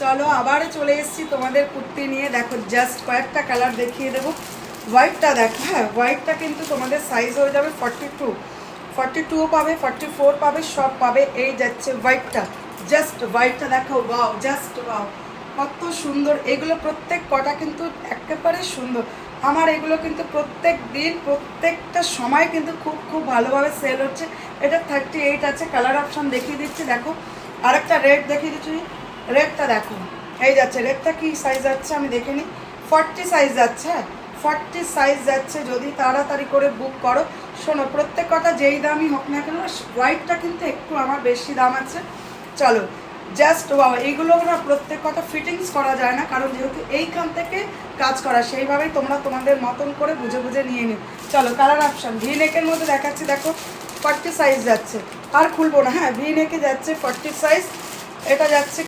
চলো আবার চলে এসেছি তোমাদের কুর্তি নিয়ে। দেখো জাস্ট কয়েকটা কালার দেখিয়ে দেবো। হোয়াইটটা দেখো, হ্যাঁ হোয়াইটটা কিন্তু তোমাদের সাইজ হয়ে যাবে 42 পাবে, 44 পাবে, সব পাবে। এই যাচ্ছে হোয়াইটটা, জাস্ট হোয়াইটটা দেখো, ওয়াও জাস্ট ওয়াও, কত সুন্দর। এগুলো প্রত্যেক কটা কিন্তু একেবারে সুন্দর। আমার এগুলো কিন্তু প্রত্যেক দিন প্রত্যেকটা সময় কিন্তু খুব খুব ভালোভাবে সেল হচ্ছে। এটা 38 আছে, কালার অপশান দেখিয়ে দিচ্ছি। দেখো আরেকটা রেড দেখিয়ে দিচ্ছি, রেডটা দেখো, এই যাচ্ছে রেডটা কি সাইজ যাচ্ছে আমি দেখে নিই। 40 সাইজ যাচ্ছে, হ্যাঁ 40 সাইজ যাচ্ছে। যদি তাড়াতাড়ি করে বুক করো, শোনো প্রত্যেক কটা যেই দামই হোক না কেন, হোয়াইটটা কিন্তু একটু আমার বেশি দাম আছে। চলো জাস্ট বাবা, এইগুলো না প্রত্যেক কটা ফিটিংস করা যায় না, কারণ যেহেতু এইখান থেকে কাজ করা, সেইভাবেই তোমরা তোমাদের মতন করে বুঝে বুঝে নিয়ে নিও। চলো কালার অপশান ভি নেকের মধ্যে দেখাচ্ছি। দেখো 40 সাইজ যাচ্ছে, আর খুলবো না, হ্যাঁ ভি নেকে যাচ্ছে 40 সাইজ। এটা যাচ্ছে